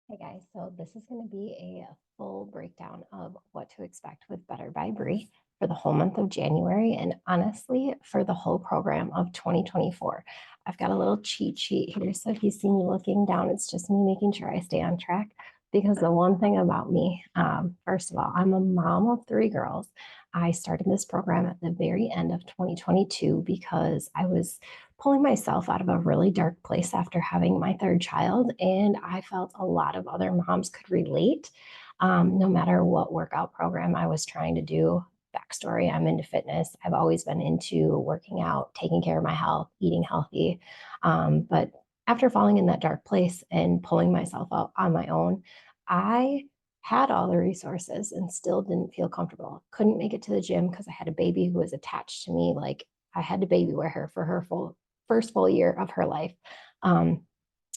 Hey guys, so this is going to be a full breakdown of what to expect with Better by Bre for the whole month of January and honestly for the whole program of 2024. I've got a little cheat sheet here, so if you see me looking down, it's just me making sure I stay on track. Because the one thing about me, first of all, I'm a mom of three girls. I started this program at the very end of 2022 because I was pulling myself out of a really dark place after having my third child. And I felt a lot of other moms could relate, no matter what workout program I was trying to do. Backstory, I'm into fitness. I've always been into working out, taking care of my health, eating healthy. But after falling in that dark place and pulling myself out on my own, I had all the resources and still didn't feel comfortable. Couldn't make it to the gym because I had a baby who was attached to me. Like I had to baby wear her for her first full year of her life. Um,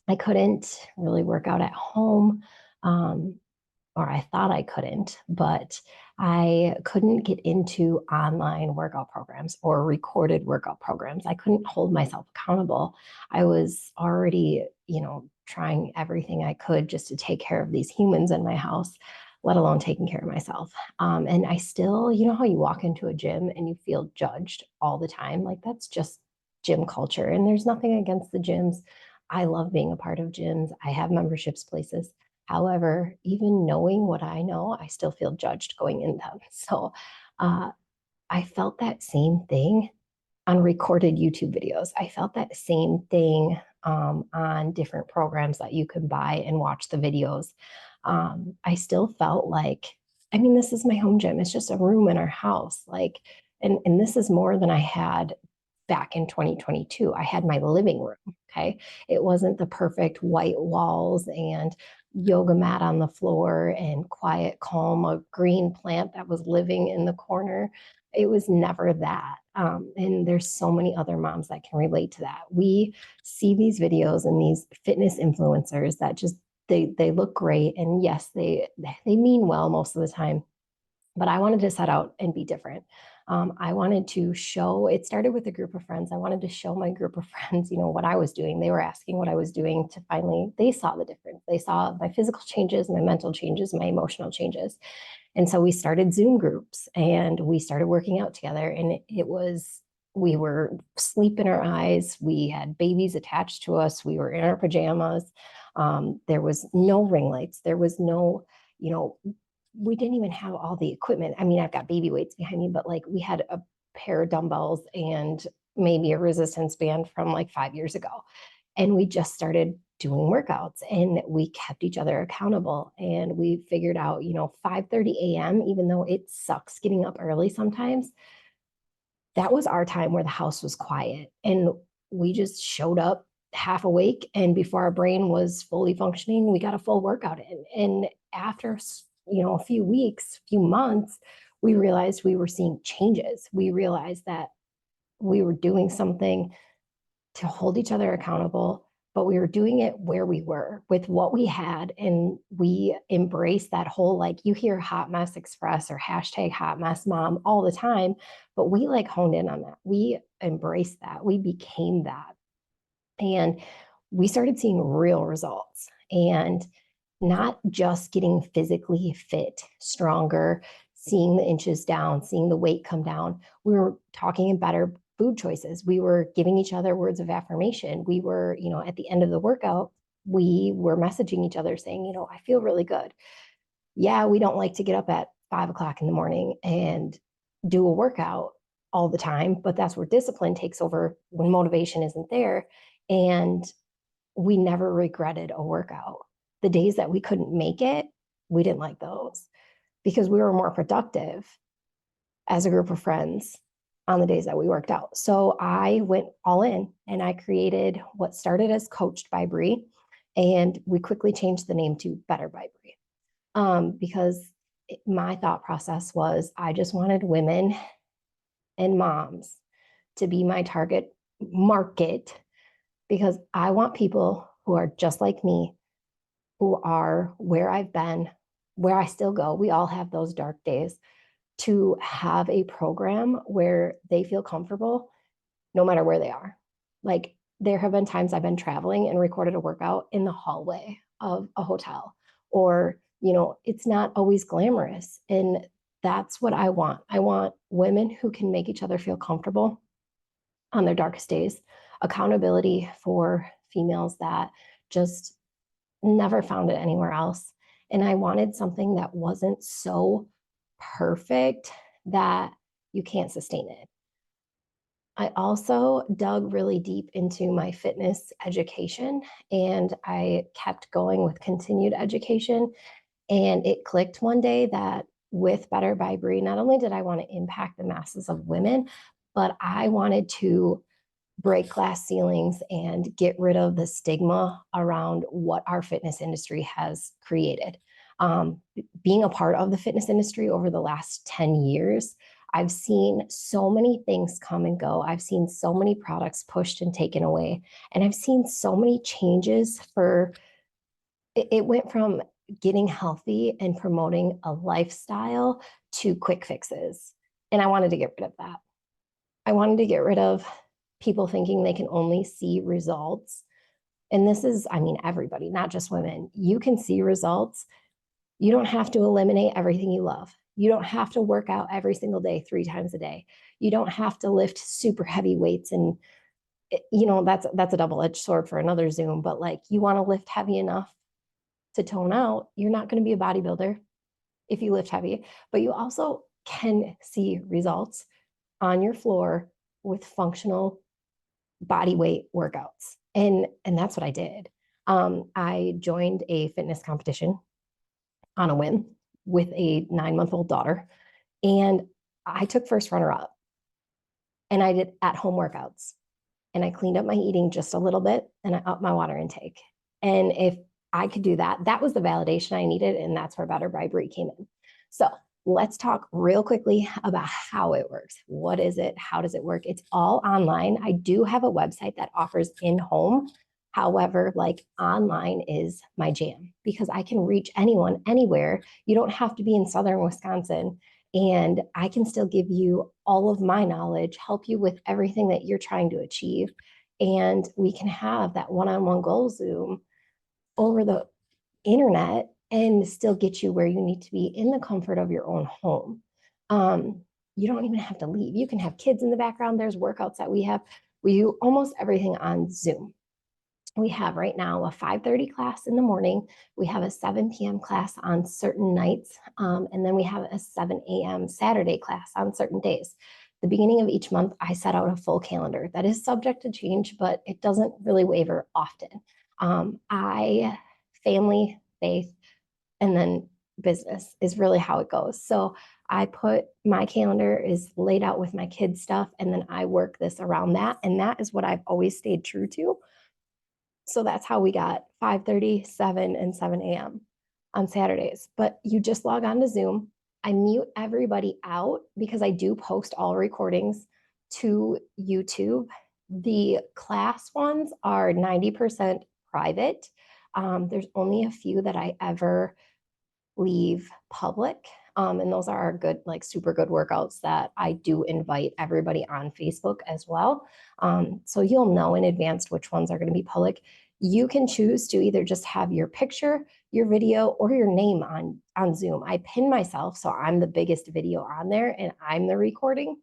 I couldn't really work out at home, um, or I thought I couldn't, but I couldn't get into online workout programs or recorded workout programs. I couldn't hold myself accountable. I was already, trying everything I could just to take care of these humans in my house, let alone taking care of myself. And I still, you know how you walk into a gym and you feel judged all the time? Like that's just gym culture. And there's nothing against the gyms. I love being a part of gyms. I have memberships places. However, even knowing what I know, I still feel judged going in them. So uh, I felt that same thing on recorded YouTube videos. I felt that same thing on different programs that you can buy and watch the videos. I still felt like, I mean, this is my home gym. It's just a room in our house. Like, and this is more than I had back in 2022. I had my living room. Okay. It wasn't the perfect white walls and yoga mat on the floor and quiet, calm, a green plant that was living in the corner. It was never that. And there's so many other moms that can relate to that. We see these videos and these fitness influencers that just they look great, and yes, they mean well most of the time, but I wanted to set out and be different. I wanted to show, it started with a group of friends. I wanted to show my group of friends, what I was doing. They were asking what I was doing to finally, they saw the difference. They saw my physical changes, my mental changes, my emotional changes. And so we started Zoom groups and we started working out together. And it was, we were sleep in our eyes. We had babies attached to us. We were in our pajamas. There was no ring lights. There was no, you know, we didn't even have all the equipment. I mean, I've got baby weights behind me, but like we had a pair of dumbbells and maybe a resistance band from like 5 years ago. And we just started doing workouts and we kept each other accountable and we figured out 5:30 a.m., even though it sucks getting up early sometimes, that was our time where the house was quiet and we just showed up half awake, and before our brain was fully functioning we got a full workout in. And after a few weeks, few months, we realized we were seeing changes. We realized that we were doing something to hold each other accountable, but we were doing it where we were with what we had. And we embraced that whole, like you hear hot mess express or hashtag hot mess mom all the time, but we like honed in on that. We embraced that. We became that. And we started seeing real results and not just getting physically fit, stronger, seeing the inches down, seeing the weight come down. We were talking in better food choices. We were giving each other words of affirmation. We were, at the end of the workout, we were messaging each other saying, I feel really good. Yeah, we don't like to get up at 5 o'clock in the morning and do a workout all the time, but that's where discipline takes over when motivation isn't there. And we never regretted a workout. The days that we couldn't make it, we didn't like those because we were more productive as a group of friends on the days that we worked out. So I went all in and I created what started as Coached by Bre, and we quickly changed the name to Better by Bre, because my thought process was I just wanted women and moms to be my target market because I want people who are just like me, who are where I've been, where I still go. We all have those dark days, to have a program where they feel comfortable no matter where they are. Like there have been times I've been traveling and recorded a workout in the hallway of a hotel. or, it's not always glamorous. And that's what I want. I want women who can make each other feel comfortable on their darkest days, accountability for females that just never found it anywhere else. And I wanted something that wasn't so perfect that you can't sustain it. I also dug really deep into my fitness education, and I kept going with continued education. And it clicked one day that with Better by Bre, not only did I want to impact the masses of women, but I wanted to break glass ceilings and get rid of the stigma around what our fitness industry has created. Being a part of the fitness industry over the last 10 years, I've seen so many things come and go. I've seen so many products pushed and taken away. And I've seen so many changes for it went from getting healthy and promoting a lifestyle to quick fixes. And I wanted to get rid of that. I wanted to get rid of people thinking they can only see results. And this is, I mean, everybody, not just women. You can see results. You don't have to eliminate everything you love. You don't have to work out every single day, 3 times a day. You don't have to lift super heavy weights. And, that's a double-edged sword for another Zoom. But like, you want to lift heavy enough to tone out, you're not going to be a bodybuilder if you lift heavy, but you also can see results on your floor with functional body weight workouts. And that's what I did. I joined a fitness competition on a whim with a 9-month-old daughter, and I took first runner up. And I did at home workouts, and I cleaned up my eating just a little bit, and I upped my water intake. And if I could do that, that was the validation I needed, and that's where Better by Bre came in. So let's talk real quickly about how it works. What is it? How does it work? It's all online. I do have a website that offers in-home. However, like, online is my jam because I can reach anyone anywhere. You don't have to be in Southern Wisconsin, and I can still give you all of my knowledge, help you with everything that you're trying to achieve. And we can have that one-on-one goal Zoom over the internet and still get you where you need to be in the comfort of your own home. You don't even have to leave. You can have kids in the background. There's workouts that we have. We do almost everything on Zoom. We have right now a 5:30 class in the morning. We have a 7 p.m. class on certain nights. And then we have a 7 a.m. Saturday class on certain days. The beginning of each month, I set out a full calendar that is subject to change, but it doesn't really waver often. Family, faith, and then business is really how it goes. So I put my calendar is laid out with my kids' stuff, and then I work this around that. And that is what I've always stayed true to. So that's how we got 5:30, 7, and 7 a.m. on Saturdays. But you just log on to Zoom. I mute everybody out because I do post all recordings to YouTube. The class ones are 90% private. There's only a few that I ever leave public. And those are our good, like, super good workouts that I do invite everybody on Facebook as well. So you'll know in advance which ones are going to be public. You can choose to either just have your picture, your video, or your name on Zoom. I pin myself, so I'm the biggest video on there and I'm the recording.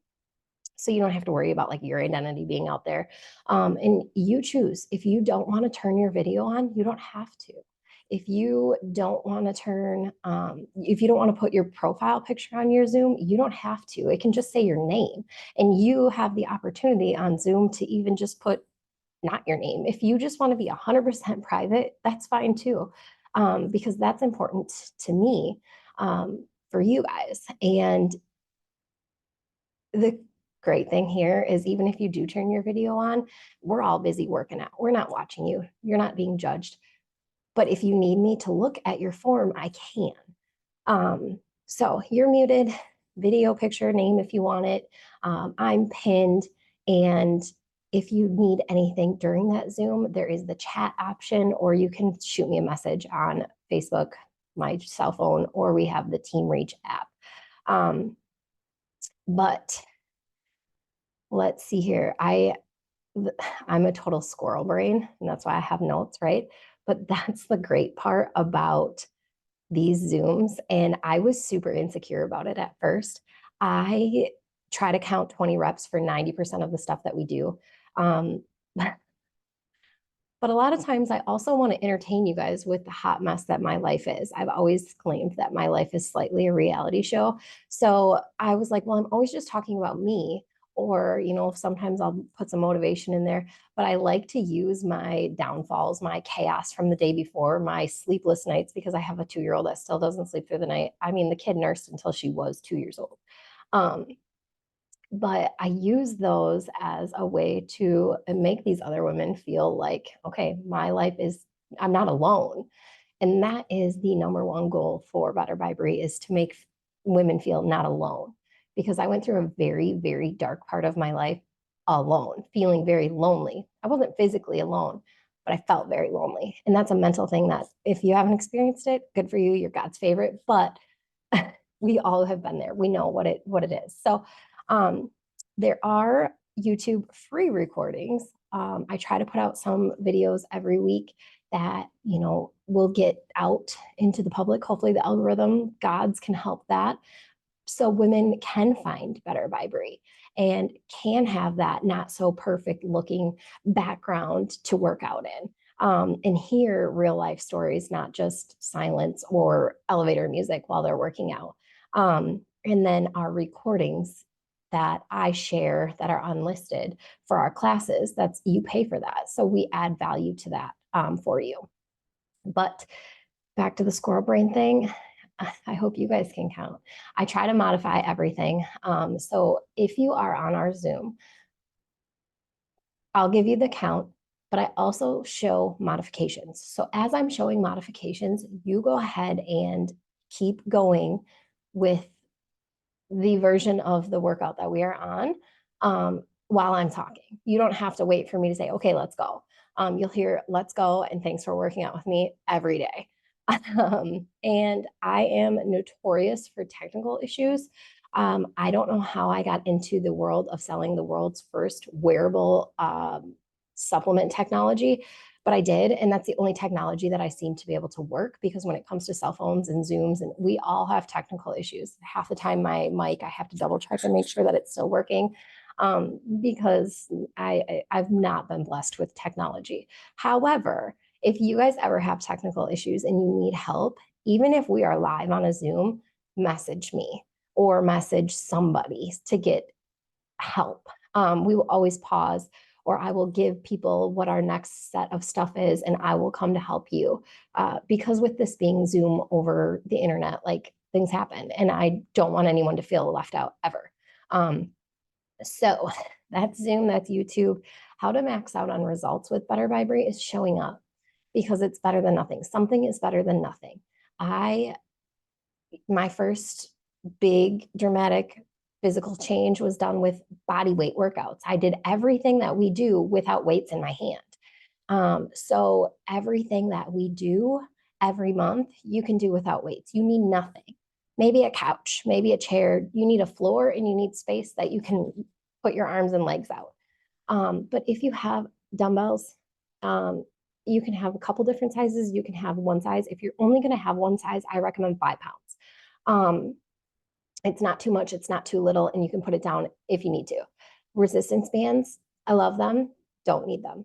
So you don't have to worry about like your identity being out there. And you choose. If you don't want to turn your video on, you don't have to. If you don't want to if you don't want to put your profile picture on your Zoom, you don't have to. It can just say your name. And you have the opportunity on Zoom to even just put not your name. If you just want to be 100% private, that's fine too, because that's important to me, for you guys. And the great thing here is even if you do turn your video on, we're all busy working out. We're not watching you. You're not being judged. But if you need me to look at your form, I can. So you're muted, video, picture, name if you want it. I'm pinned. And if you need anything during that Zoom, there is the chat option, or you can shoot me a message on Facebook, my cell phone, or we have the Team Reach app. But let's see here. I'm a total squirrel brain, and that's why I have notes, right? But that's the great part about these Zooms, and I was super insecure about it at first. I try to count 20 reps for 90% of the stuff that we do. Um, but a lot of times I also want to entertain you guys with the hot mess that my life is. I've always claimed that my life is slightly a reality show. So I was like, well, I'm always just talking about me. Or, sometimes I'll put some motivation in there, but I like to use my downfalls, my chaos from the day before, my sleepless nights, because I have a 2-year-old that still doesn't sleep through the night. I mean, the kid nursed until she was 2 years old. Um, but I use those as a way to make these other women feel like, okay, my life is, I'm not alone. And that is the number one goal for Better by Bre, is to make women feel not alone. Because I went through a very, very dark part of my life alone, feeling very lonely. I wasn't physically alone, but I felt very lonely. And that's a mental thing that if you haven't experienced it, good for you, you're God's favorite. But we all have been there. We know what it is. So um, there are YouTube free recordings. I try to put out some videos every week that will get out into the public. Hopefully, the algorithm gods can help that, so women can find Better by Bre and can have that not so perfect looking background to work out in. And hear real life stories, not just silence or elevator music while they're working out. And then our recordings that I share that are unlisted for our classes, that's, you pay for that. So we add value to that for you. But back to the squirrel brain thing, I hope you guys can count. I try to modify everything. So if you are on our Zoom, I'll give you the count, but I also show modifications. So as I'm showing modifications, you go ahead and keep going with the version of the workout that we are on while I'm talking. You don't have to wait for me to say, okay, let's go. You'll hear let's go and thanks for working out with me every day. And I am notorious for technical issues. I don't know how I got into the world of selling the world's first wearable supplement technology, but I did. And that's the only technology that I seem to be able to work, because when it comes to cell phones and Zooms, and we all have technical issues. Half the time, my mic, I have to double check and make sure that it's still working, because I've not been blessed with technology. However, if you guys ever have technical issues and you need help, even if we are live on a Zoom, message me or message somebody to get help. We will always pause, or I will give people what our next set of stuff is, and I will come to help you. Because with this being Zoom over the internet, like, things happen, and I don't want anyone to feel left out ever. So that's Zoom, that's YouTube. How to max out on results with Better by Bre is showing up, because it's better than nothing. Something is better than nothing. My first big dramatic physical change was done with body weight workouts. I did everything that we do without weights in my hand. So everything that we do every month, you can do without weights. You need nothing. Maybe a couch, maybe a chair. You need a floor and you need space that you can put your arms and legs out. But if you have dumbbells, you can have a couple different sizes. You can have one size. If you're only going to have one size, I recommend 5 pounds. It's not too much, it's not too little, and you can put it down if you need to. Resistance bands, I love them, don't need them.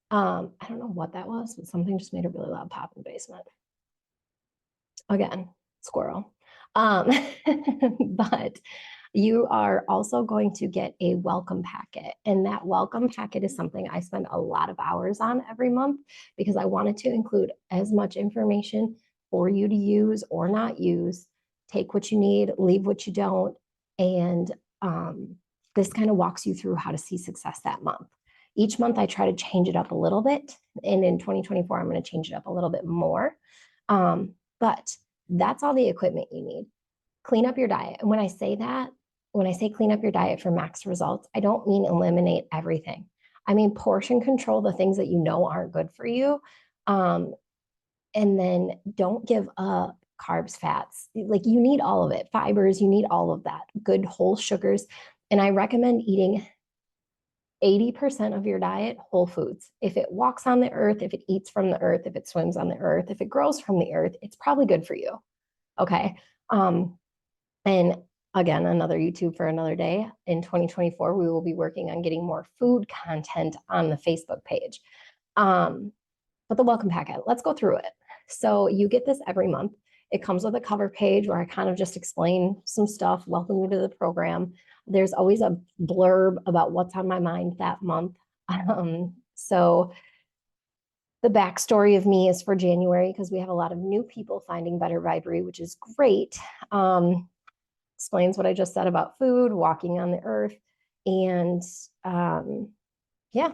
I don't know what that was, but something just made a really loud pop in the basement. Again, squirrel. But you are also going to get a welcome packet. And that welcome packet is something I spend a lot of hours on every month, because I wanted to include as much information for you to use or not use. Take what you need, leave what you don't. And this kind of walks you through how to see success that month. Each month I try to change it up a little bit. And in 2024, I'm going to change it up a little bit more. But that's all the equipment you need. Clean up your diet. And when I say clean up your diet for max results, I don't mean eliminate everything. I mean portion control the things that you know aren't good for you. And then don't give up carbs, fats. Like, you need all of it. Fibers, you need all of that. Good whole sugars. And I recommend eating 80% of your diet, whole foods. If it walks on the earth, if it eats from the earth, if it swims on the earth, if it grows from the earth, it's probably good for you. Okay. And again, another YouTube for another day. In 2024, we will be working on getting more food content on the Facebook page. But the welcome packet, let's go through it. So you get this every month. It comes with a cover page where I kind of just explain some stuff, welcome you to the program. There's always a blurb about what's on my mind that month. So the backstory of me is for January because we have a lot of new people finding Better by Bre, which is great. Explains what I just said about food, walking on the earth, and yeah,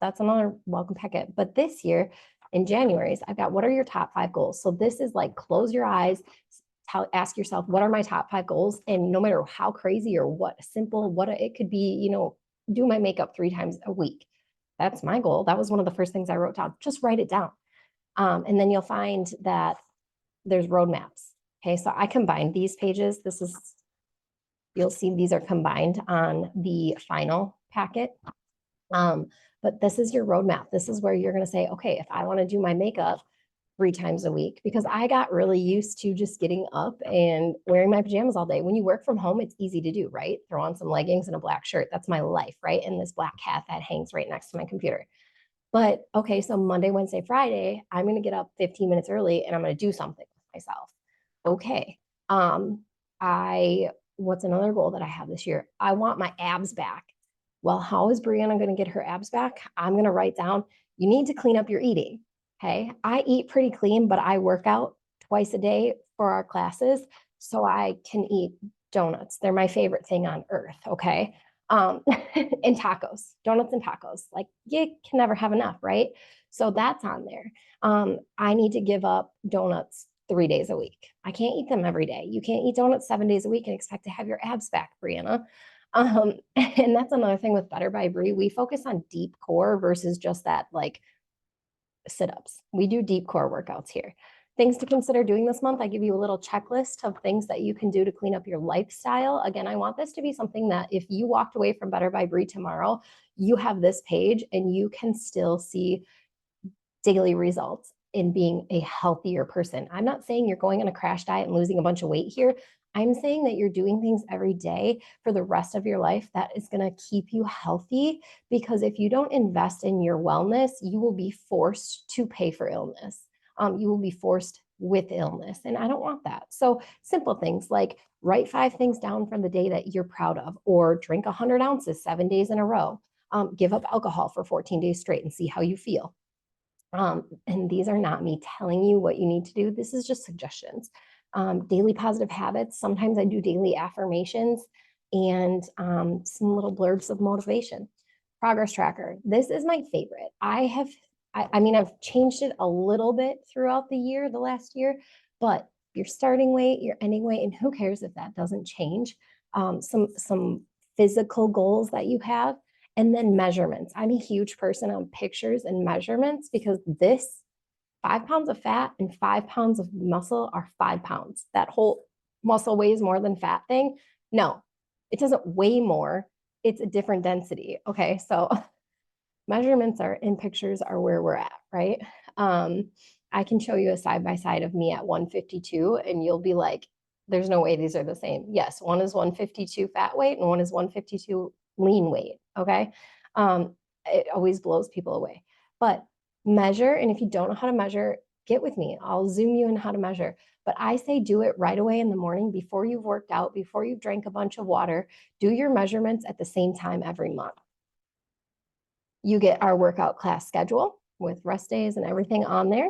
that's another welcome packet. But this year in January's, I've got what are your top 5 goals? So this is like close your eyes, ask yourself, what are my top 5 goals? And no matter how crazy or what simple, what it could be, you know, do my makeup 3 times a week. That's my goal. That was one of the first things I wrote down. Just write it down. And then you'll find that there's roadmaps. Okay, so I combined these pages. You'll see these are combined on the final packet. But this is your roadmap. This is where you're going to say, okay, if I want to do my makeup 3 times a week, because I got really used to just getting up and wearing my pajamas all day. When you work from home, it's easy to do, right? Throw on some leggings and a black shirt. That's my life, right? And this black hat that hangs right next to my computer. But okay, so Monday, Wednesday, Friday, I'm going to get up 15 minutes early and I'm going to do something with myself. Okay. What's another goal that I have this year? I want my abs back. Well, how is Brianna going to get her abs back? I'm going to write down, you need to clean up your eating. Okay. I eat pretty clean, but I work out twice a day for our classes. So I can eat donuts. They're my favorite thing on earth. Okay. And tacos, donuts and tacos. Like you can never have enough, right? So that's on there. I need to give up donuts 3 days a week. I can't eat them every day. You can't eat donuts 7 days a week and expect to have your abs back, Brianna. And that's another thing with Better by Bre. We focus on deep core versus just that like sit-ups. We do deep core workouts here. Things to consider doing this month. I give you a little checklist of things that you can do to clean up your lifestyle. Again, I want this to be something that if you walked away from Better by Bre tomorrow, you have this page and you can still see daily results in being a healthier person. I'm not saying you're going on a crash diet and losing a bunch of weight here. I'm saying that you're doing things every day for the rest of your life that is going to keep you healthy, because if you don't invest in your wellness, you will be forced to pay for illness. You will be forced with illness, and I don't want that. So simple things like write 5 things down from the day that you're proud of, or drink 100 ounces 7 days in a row. Give up alcohol for 14 days straight and see how you feel. And these are not me telling you what you need to do. This is just suggestions. Daily positive habits. Sometimes I do daily affirmations and some little blurbs of motivation. Progress tracker. This is my favorite. I mean, I've changed it a little bit throughout the year, the last year, but your starting weight, your ending weight, and who cares if that doesn't change. Some physical goals that you have. And then measurements. I'm a huge person on pictures and measurements because this 5 pounds of fat and 5 pounds of muscle are 5 pounds. That whole muscle weighs more than fat thing. No, it doesn't weigh more. It's a different density. Okay. So measurements are in pictures are where we're at, right? I can show you a side by side of me at 152 and you'll be like, there's no way these are the same. Yes, one is 152 fat weight and one is 152 lean weight. Okay. It always blows people away. But measure, and if you don't know how to measure, get with me. I'll zoom you in how to measure. But I say do it right away in the morning before you've worked out, before you've drank a bunch of water. Do your measurements at the same time every month. You get our workout class schedule with rest days and everything on there.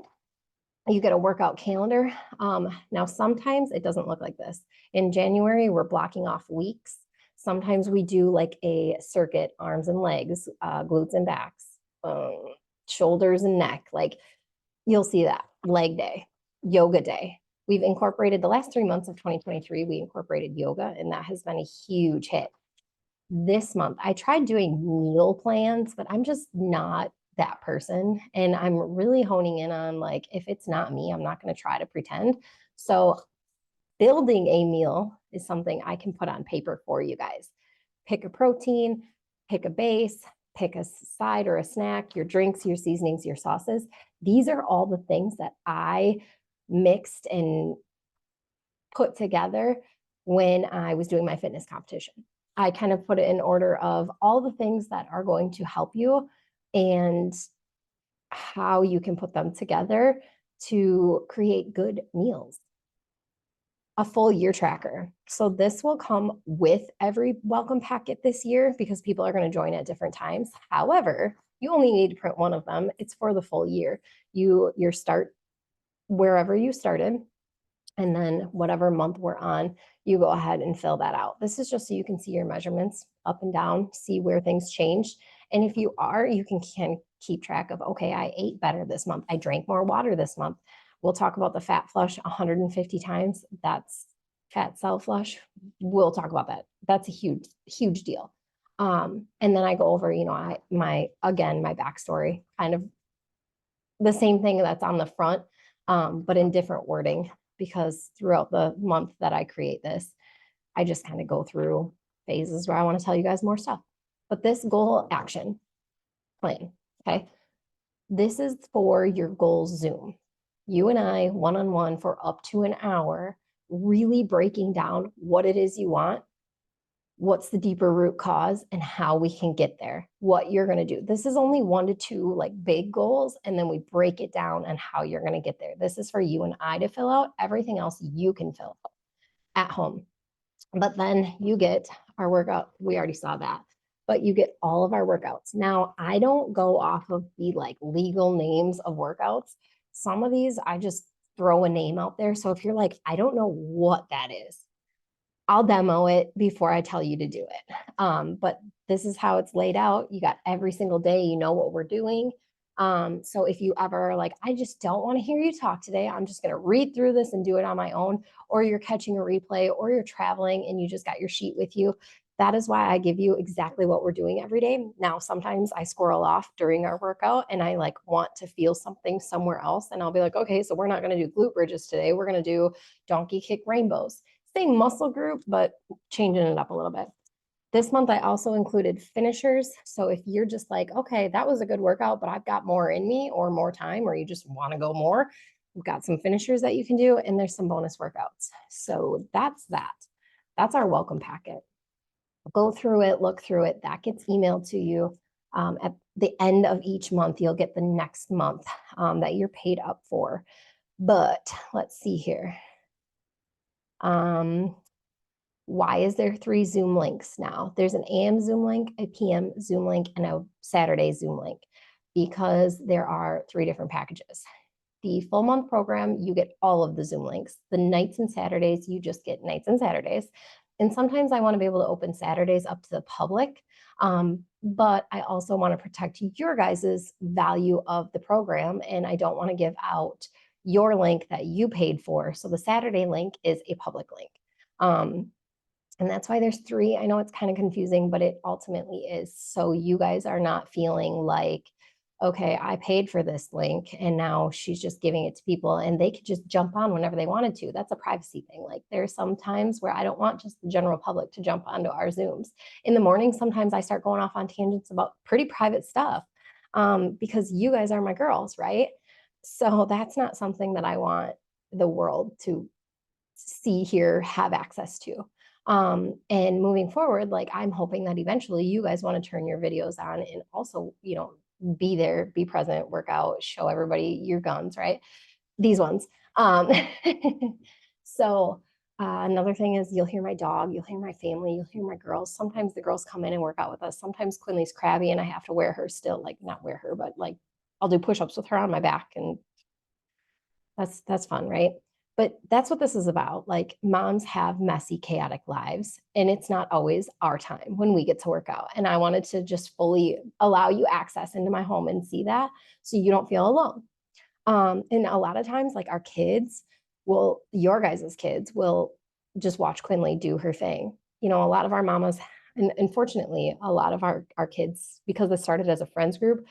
You get a workout calendar. Now, sometimes it doesn't look like this. In January, we're blocking off weeks. Sometimes we do like a circuit, arms and legs, glutes and backs, shoulders and neck. Like you'll see that. Leg day, yoga day. We've incorporated the last 3 months of 2023, we incorporated yoga, and that has been a huge hit. This month, I tried doing meal plans, but I'm just not that person. And I'm really honing in on like, if it's not me, I'm not going to try to pretend. So building a meal is something I can put on paper for you guys. Pick a protein, pick a base, pick a side or a snack, your drinks, your seasonings, your sauces. These are all the things that I mixed and put together when I was doing my fitness competition. I kind of put it in order of all the things that are going to help you and how you can put them together to create good meals. A full year tracker. So this will come with every welcome packet this year because people are going to join at different times. However, you only need to print one of them. It's for the full year. You start wherever you started, and then whatever month we're on, you go ahead and fill that out. This is just so you can see your measurements up and down, see where things changed. And if you are, you can keep track of, okay, I ate better this month. I drank more water this month. We'll talk about the fat flush 150 times. That's fat cell flush. We'll talk about that. That's a huge, huge deal. And then I go over, my backstory, kind of the same thing that's on the front, but in different wording, because throughout the month that I create this, I just kind of go through phases where I want to tell you guys more stuff. But this goal action plan, okay, this is for your goals Zoom. You and I, one-on-one for up to an hour, really breaking down what it is you want, what's the deeper root cause, and how we can get there, what you're going to do. This is only 1 to 2 like big goals, and then we break it down and how you're going to get there. This is for you and I to fill out. Everything else you can fill out at home. But then you get our workout. We already saw that, but you get all of our workouts. Now, I don't go off of the like legal names of workouts. Some of these, I just throw a name out there. So if you're like, I don't know what that is, I'll demo it before I tell you to do it. But this is how it's laid out. You got every single day, you know what we're doing. So if you ever like, I just don't want to hear you talk today, I'm just going to read through this and do it on my own, or you're catching a replay, or you're traveling and you just got your sheet with you. That is why I give you exactly what we're doing every day. Now, sometimes I squirrel off during our workout and I like want to feel something somewhere else. And I'll be like, okay, so we're not going to do glute bridges today. We're going to do donkey kick rainbows. Same muscle group, but changing it up a little bit. This month, I also included finishers. So if you're just like, okay, that was a good workout, but I've got more in me or more time, or you just want to go more, we've got some finishers that you can do, and there's some bonus workouts. So that's that. That's our welcome packet. Go through it, look through it. That gets emailed to you. At the end of each month, you'll get the next month that you're paid up for. But let's see here. Why is there 3 Zoom links now? There's an AM Zoom link, a PM Zoom link, and a Saturday Zoom link, because there are 3 different packages. The full month program, you get all of the Zoom links. The nights and Saturdays, you just get nights and Saturdays. And sometimes I want to be able to open Saturdays up to the public, but I also want to protect your guys' value of the program, and I don't want to give out your link that you paid for. So the Saturday link is a public link. And that's why there's 3. I know it's kind of confusing, but it ultimately is. So you guys are not feeling like, okay, I paid for this link and now she's just giving it to people and they could just jump on whenever they wanted to. That's a privacy thing. Like there's some times where I don't want just the general public to jump onto our Zooms. In the morning, sometimes I start going off on tangents about pretty private stuff because you guys are my girls, right? So that's not something that I want the world to see, hear, have access to. And moving forward, like I'm hoping that eventually you guys want to turn your videos on and also, be there, be present, work out, show everybody your guns, right? These ones. So another thing is you'll hear my dog, you'll hear my family, you'll hear my girls. Sometimes the girls come in and work out with us. Sometimes Quinley's crabby and I have to wear her still, like not wear her, but like I'll do push-ups with her on my back, and that's fun, right? But that's what this is about. Like moms have messy, chaotic lives, and it's not always our time when we get to work out. And I wanted to just fully allow you access into my home and see that so you don't feel alone. And a lot of times, like our kids will, your guys' kids will just watch Quinley do her thing. A lot of our mamas, and unfortunately, a lot of our kids, because this started as a friends group,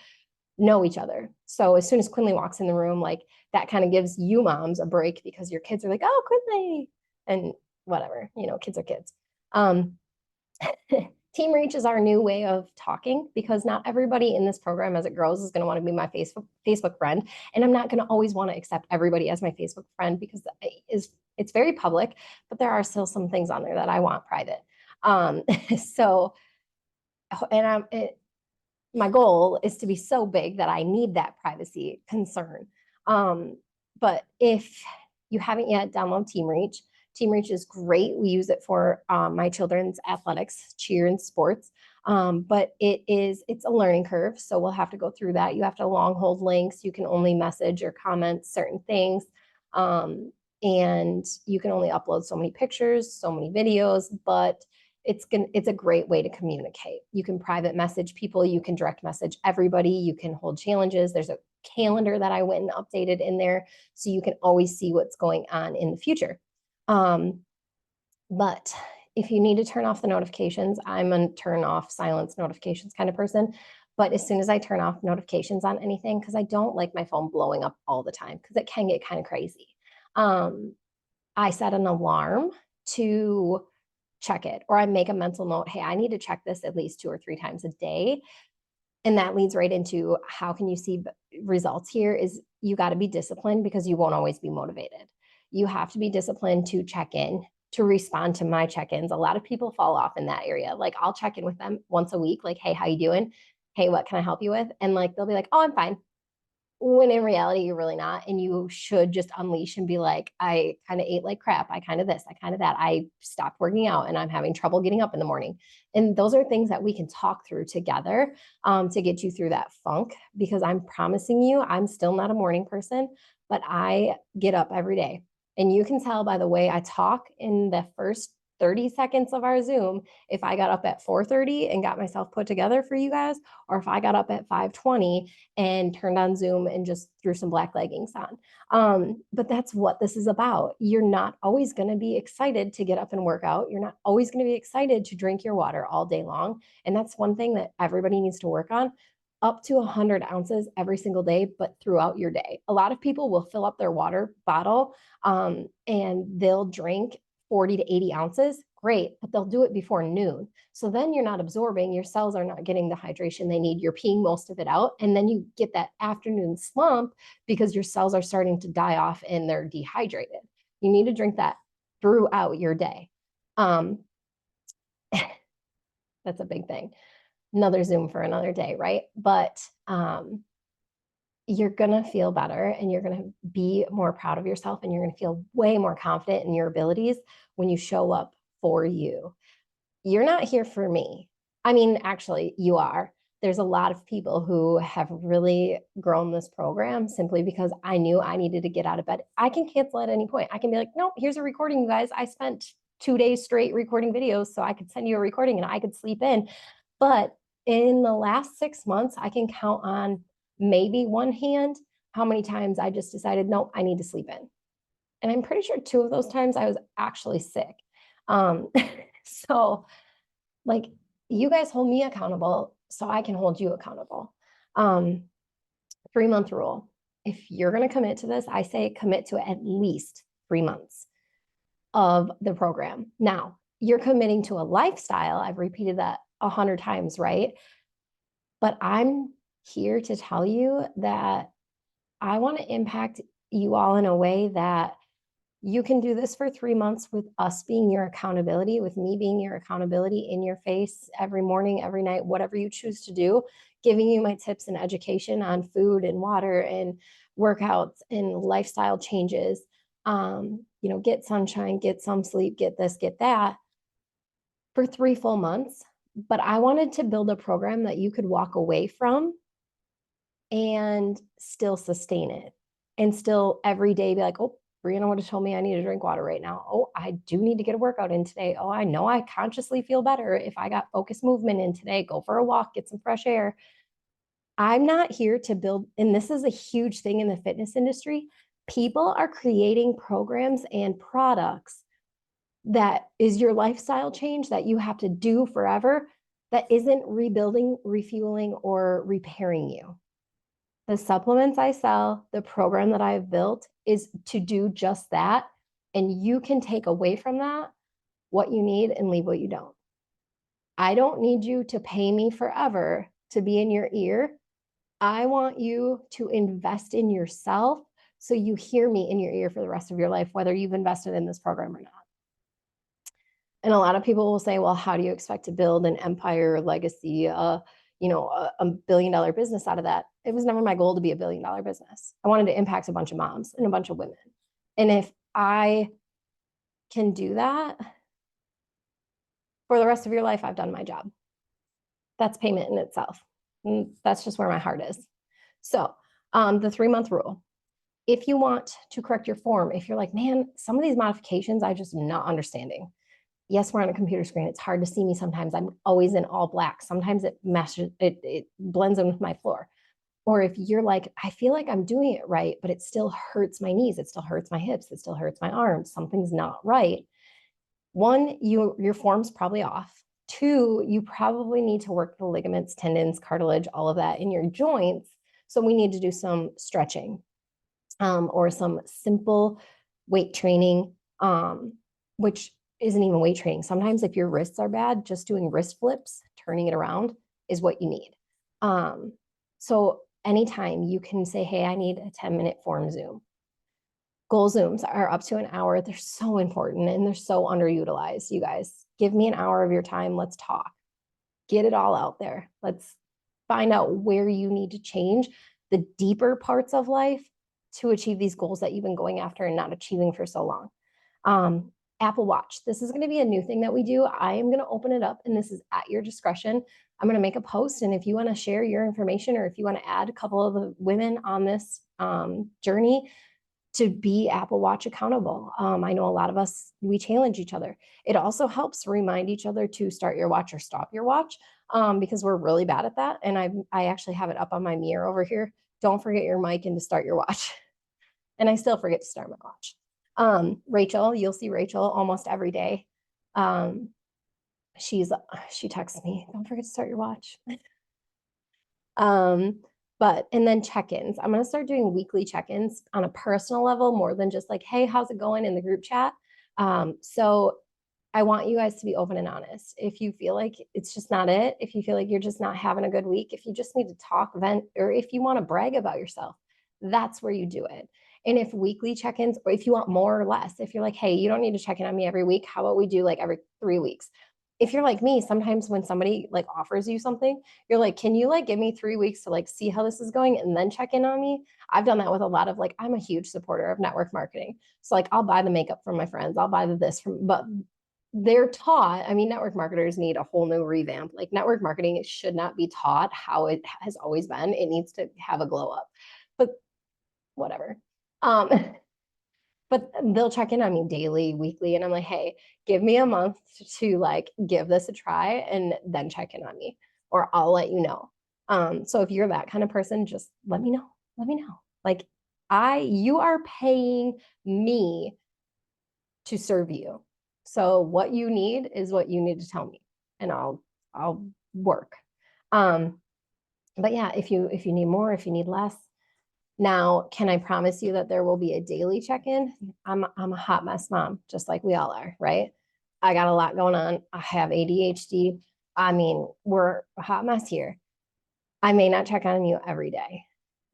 know each other. So as soon as Quinley walks in the room, like that kind of gives you moms a break because your kids are like, oh, Quinley, and whatever, kids are kids. Team Reach is our new way of talking because not everybody in this program as it grows is going to want to be my Facebook friend. And I'm not going to always want to accept everybody as my Facebook friend because it's very public, but there are still some things on there that I want private. So, and my goal is to be so big that I need that privacy concern. But if you haven't yet, download Team Reach. Team Reach is great. We use it for my children's athletics, cheer, and sports. But it's a learning curve, so we'll have to go through that. You have to long hold links. You can only message or comment certain things, and you can only upload so many pictures, so many videos. But it's a great way to communicate. You can private message people. You can direct message everybody. You can hold challenges. There's a calendar that I went and updated in there, so you can always see what's going on in the future. But if you need to turn off the notifications, I'm a turn off silence notifications kind of person. But as soon as I turn off notifications on anything, because I don't like my phone blowing up all the time, because it can get kind of crazy. I set an alarm to check it, or I make a mental note, hey, I need to check this at least 2 or 3 times a day. And that leads right into how can you see results here is you got to be disciplined because you won't always be motivated. You have to be disciplined to check in, to respond to my check-ins. A lot of people fall off in that area. Like I'll check in with them once a week, like, hey, how you doing? Hey, what can I help you with? And like they'll be like, oh, I'm fine. When in reality, you're really not. And you should just unleash and be like, I kind of ate like crap. I kind of this, I kind of that. I stopped working out and I'm having trouble getting up in the morning. And those are things that we can talk through together to get you through that funk. Because I'm promising you, I'm still not a morning person, but I get up every day. And you can tell by the way I talk in the first 30 seconds of our Zoom if I got up at 4:30 and got myself put together for you guys, or if I got up at 5:20 and turned on Zoom and just threw some black leggings on. But that's what this is about. You're not always going to be excited to get up and work out. You're not always going to be excited to drink your water all day long. And that's one thing that everybody needs to work on. Up to 100 ounces every single day, but throughout your day. A lot of people will fill up their water bottle and they'll drink 40 to 80 ounces. Great, but they'll do it before noon. So then you're not absorbing, your cells are not getting the hydration they need. You're peeing most of it out. And then you get that afternoon slump because your cells are starting to die off and they're dehydrated. You need to drink that throughout your day. That's a big thing. Another Zoom for another day, right? But you're going to feel better and you're going to be more proud of yourself and you're going to feel way more confident in your abilities when you show up for you. You're not here for me. I mean, actually, you are. There's a lot of people who have really grown this program simply because I knew I needed to get out of bed. I can cancel at any point. I can be like, no, here's a recording, you guys. I spent 2 days straight recording videos, so I could send you a recording and I could sleep in. But in the last 6 months, I can count on maybe one hand how many times I just decided, no, I need to sleep in. And I'm pretty sure 2 of those times I was actually sick. So like you guys hold me accountable so I can hold you accountable. 3-month rule. If you're going to commit to this, I say commit to at least 3 months of the program. Now, you're committing to a lifestyle. I've repeated that 100 times, right? But I'm here to tell you that I want to impact you all in a way that you can do this for 3 months with us being your accountability, with me being your accountability in your face every morning, every night, whatever you choose to do, giving you my tips and education on food and water and workouts and lifestyle changes. Get sunshine, get some sleep, get this, get that for 3 full months. But I wanted to build a program that you could walk away from and still sustain it and still every day be like, oh, Brianna would have told me I need to drink water right now. Oh, I do need to get a workout in today. Oh, I know I consciously feel better if I got focused movement in today. Go for a walk, get some fresh air. I'm not here to build, and this is a huge thing in the fitness industry. People are creating programs and products that is your lifestyle change that you have to do forever that isn't rebuilding, refueling, or repairing you. The supplements I sell, the program that I've built is to do just that. And you can take away from that what you need and leave what you don't. I don't need you to pay me forever to be in your ear. I want you to invest in yourself so you hear me in your ear for the rest of your life, whether you've invested in this program or not. And a lot of people will say, well, how do you expect to build an empire, legacy, $1 billion business out of that? It was never my goal to be $1 billion business. I wanted to impact a bunch of moms and a bunch of women. And if I can do that for the rest of your life, I've done my job. That's payment in itself. And that's just where my heart is. So the 3-month rule. If you want to correct your form, if you're like, man, some of these modifications I just am not understanding. Yes, we're on a computer screen. It's hard to see me sometimes. I'm always in all black. Sometimes it meshes, it blends in with my floor. Or if you're like, I feel like I'm doing it right, but it still hurts my knees, it still hurts my hips, it still hurts my arms, something's not right. One, your form's probably off. Two, you probably need to work the ligaments, tendons, cartilage, all of that in your joints. So we need to do some stretching or some simple weight training, which isn't even weight training. Sometimes if your wrists are bad, just doing wrist flips, turning it around is what you need. So anytime you can say, hey, I need a 10-minute form Zoom. Goal Zooms are up to an hour. They're so important and they're so underutilized. You guys, give me an hour of your time. Let's talk. Get it all out there. Let's find out where you need to change the deeper parts of life to achieve these goals that you've been going after and not achieving for so long. Apple Watch. This is going to be a new thing that we do. I am going to open it up and this is at your discretion. I'm going to make a post. And if you want to share your information or if you want to add a couple of the women on this journey to be Apple Watch accountable. I know a lot of us, we challenge each other. It also helps remind each other to start your watch or stop your watch because we're really bad at that. And I actually have it up on my mirror over here. Don't forget your mic and to start your watch. And I still forget to start my watch. Rachel, you'll see Rachel almost every day. She texts me, don't forget to start your watch. And then check-ins. I'm going to start doing weekly check-ins on a personal level more than just like, hey, how's it going in the group chat? So I want you guys to be open and honest. If you feel like it's just not it, if you feel like you're just not having a good week, if you just need to talk, vent, or if you want to brag about yourself, that's where you do it. And if weekly check-ins, or if you want more or less, if you're like, hey, you don't need to check in on me every week, how about we do like every 3 weeks? If you're like me, sometimes when somebody like offers you something, you're like, can you like give me 3 weeks to like see how this is going and then check in on me? I've done that with a lot of like, I'm a huge supporter of network marketing. So like, I'll buy the makeup from my friends, I'll buy this from, but they're taught, I mean, network marketers need a whole new revamp. Like network marketing should not be taught how it has always been. It needs to have a glow up, but whatever. But they'll check in on me daily, weekly, and I'm like, hey, give me a month to like give this a try and then check in on me, or I'll let you know. So if you're that kind of person, just let me know. Let me know. Like you are paying me to serve you. So what you need is what you need to tell me, and I'll work. But yeah, if you need more, if you need less. Now, can I promise you that there will be a daily check-in? I'm a hot mess mom, just like we all are, right? I got a lot going on. I have ADHD. I mean, we're a hot mess here. I may not check on you every day,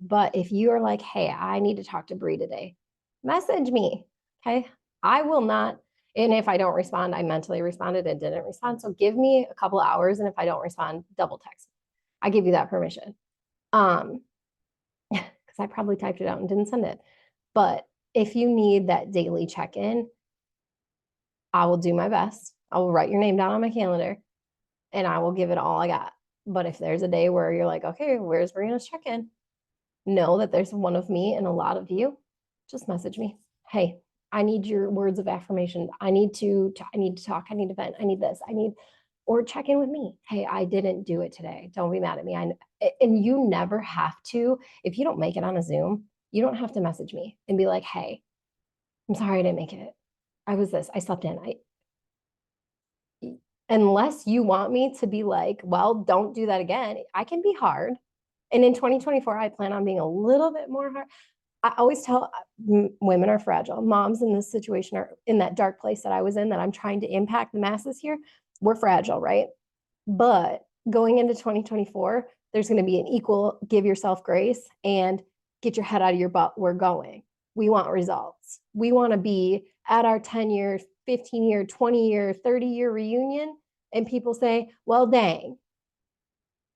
but if you are like, hey, I need to talk to Bre today, message me, okay? I will not, and if I don't respond, I mentally responded and didn't respond. So give me a couple hours, and if I don't respond, double text me. I give you that permission. Because I probably typed it out and didn't send it. But if you need that daily check-in, I will do my best. I will write your name down on my calendar and I will give it all I got. But if there's a day where you're like, okay, where's Marina's check-in? Know that there's one of me and a lot of you. Just message me. Hey, I need your words of affirmation. I need to talk. I need to vent. I need this. Or check in with me. Hey, I didn't do it today. Don't be mad at me. And you never have to, if you don't make it on a Zoom, you don't have to message me and be like, hey, I'm sorry I didn't make it. I slept in. Unless you want me to be like, well, don't do that again. I can be hard. And in 2024, I plan on being a little bit more hard. I always tell women are fragile. Moms in this situation are in that dark place that I was in, that I'm trying to impact the masses here. We're fragile, right? But going into 2024, there's going to be an equal give yourself grace and get your head out of your butt. We're going. We want results. We want to be at our 10-year, 15-year, 20-year, 30-year reunion. And people say, well, dang,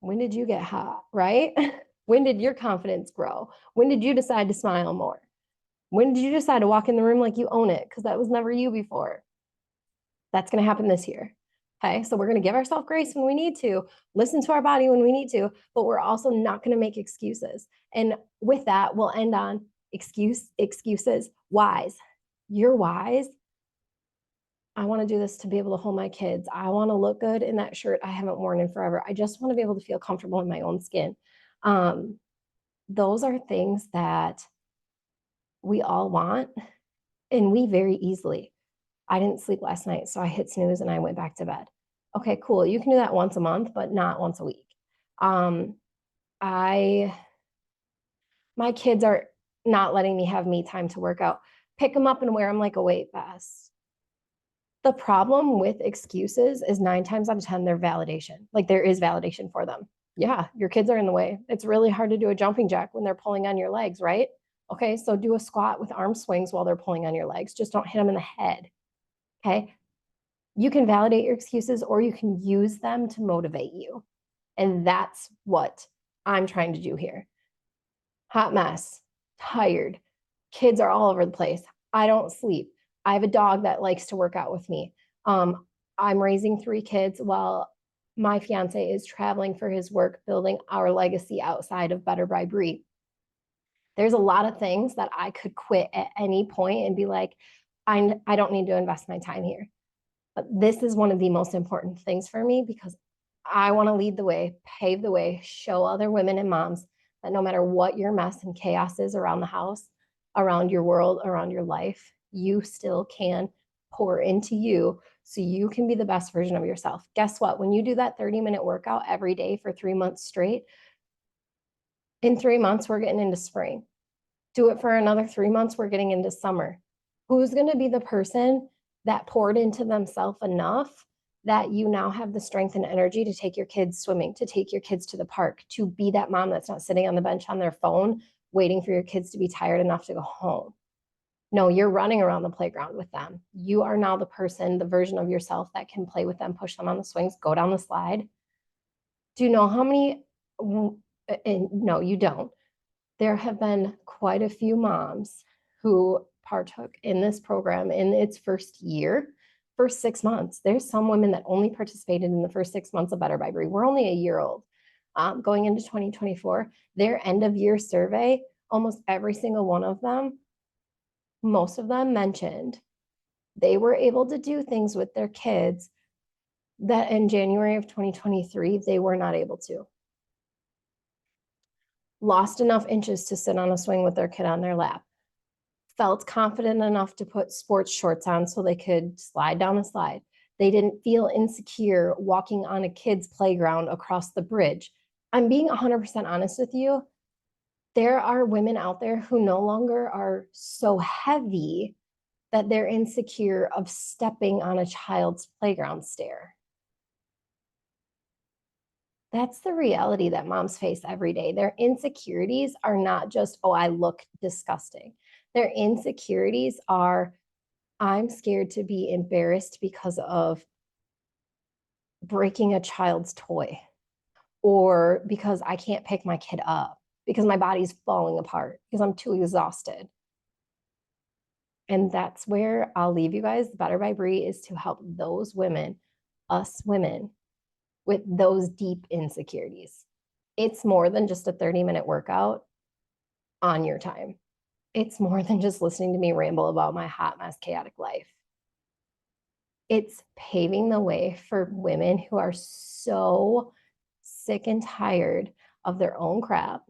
when did you get hot, right? When did your confidence grow? When did you decide to smile more? When did you decide to walk in the room like you own it? Because that was never you before. That's going to happen this year. Okay. So we're going to give ourselves grace when we need to, listen to our body when we need to, but we're also not going to make excuses. And with that, we'll end on excuses, whys. You're wise. I want to do this to be able to hold my kids. I want to look good in that shirt I haven't worn in forever. I just want to be able to feel comfortable in my own skin. Those are things that we all want, and we very easily. I didn't sleep last night, so I hit snooze and I went back to bed. Okay, cool. You can do that once a month, but not once a week. My kids are not letting me have me time to work out. Pick them up and wear them like a weight vest. The problem with excuses is 9 times out of 10, they're validation. Like there is validation for them. Yeah, your kids are in the way. It's really hard to do a jumping jack when they're pulling on your legs, right? Okay, so do a squat with arm swings while they're pulling on your legs. Just don't hit them in the head. Okay. You can validate your excuses or you can use them to motivate you. And that's what I'm trying to do here. Hot mess, tired, kids are all over the place. I don't sleep. I have a dog that likes to work out with me. I'm raising 3 kids while my fiance is traveling for his work, building our legacy outside of Better By Bre. There's a lot of things that I could quit at any point and be like, I don't need to invest my time here. But this is one of the most important things for me because I want to lead the way, pave the way, show other women and moms that no matter what your mess and chaos is around the house, around your world, around your life, you still can pour into you so you can be the best version of yourself. Guess what? When you do that 30-minute workout every day for 3 months straight, in 3 months, we're getting into spring. Do it for another 3 months, we're getting into summer. Who's going to be the person that poured into themselves enough that you now have the strength and energy to take your kids swimming, to take your kids to the park, to be that mom that's not sitting on the bench on their phone waiting for your kids to be tired enough to go home? No, you're running around the playground with them. You are now the person, the version of yourself that can play with them, push them on the swings, go down the slide. Do you know how many? And no, you don't. There have been quite a few moms who partook in this program in its first year, first 6 months. There's some women that only participated in the first 6 months of Better by Bre. We're only a year old. Going into 2024, their end of year survey, almost every single one of them, most of them mentioned they were able to do things with their kids that in January of 2023, they were not able to. Lost enough inches to sit on a swing with their kid on their lap. Felt confident enough to put sports shorts on so they could slide down a slide. They didn't feel insecure walking on a kid's playground across the bridge. I'm being 100% honest with you. There are women out there who no longer are so heavy that they're insecure of stepping on a child's playground stair. That's the reality that moms face every day. Their insecurities are not just, oh, I look disgusting. Their insecurities are, I'm scared to be embarrassed because of breaking a child's toy, or because I can't pick my kid up, because my body's falling apart, because I'm too exhausted. And that's where I'll leave you guys. Better by Bre is to help those women, us women, with those deep insecurities. It's more than just a 30-minute workout on your time. It's more than just listening to me ramble about my hot mess, chaotic life. It's paving the way for women who are so sick and tired of their own crap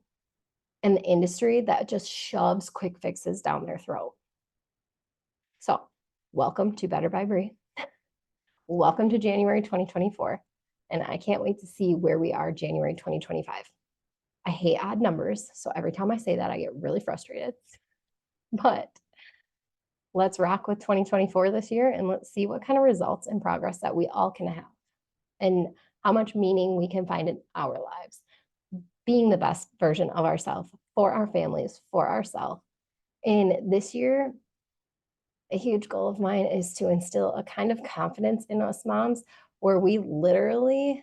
and the industry that just shoves quick fixes down their throat. So, welcome to Better by Bre. Welcome to January 2024. And I can't wait to see where we are January 2025. I hate odd numbers, so every time I say that, I get really frustrated. But let's rock with 2024 this year, and let's see what kind of results and progress that we all can have. And how much meaning we can find in our lives, being the best version of ourselves for our families, for ourselves. And this year, a huge goal of mine is to instill a kind of confidence in us moms where we literally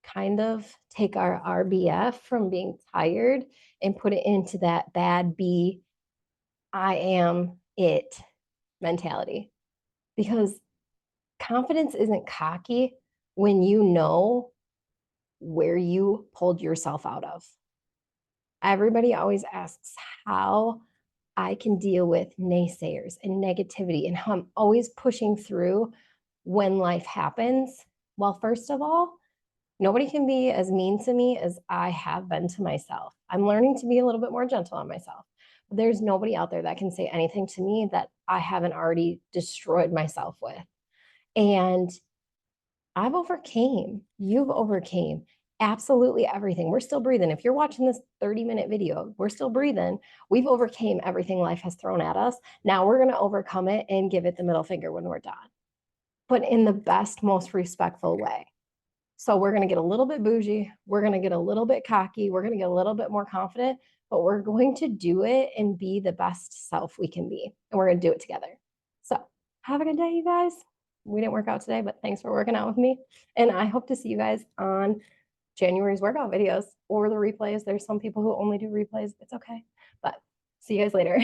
kind of take our RBF from being tired and put it into that bad B, I am it mentality. Because confidence isn't cocky when you know where you pulled yourself out of. Everybody always asks how I can deal with naysayers and negativity and how I'm always pushing through when life happens. Well, first of all, nobody can be as mean to me as I have been to myself. I'm learning to be a little bit more gentle on myself. But there's nobody out there that can say anything to me that I haven't already destroyed myself with. And I've overcame, you've overcame absolutely everything. We're still breathing. If you're watching this 30-minute video, we're still breathing. We've overcame everything life has thrown at us. Now we're going to overcome it and give it the middle finger when we're done, but in the best, most respectful way. So we're going to get a little bit bougie. We're going to get a little bit cocky. We're going to get a little bit more confident, but we're going to do it and be the best self we can be. And we're going to do it together. So have a good day, you guys. We didn't work out today, but thanks for working out with me. And I hope to see you guys on January's workout videos or the replays. There's some people who only do replays. It's okay. But see you guys later.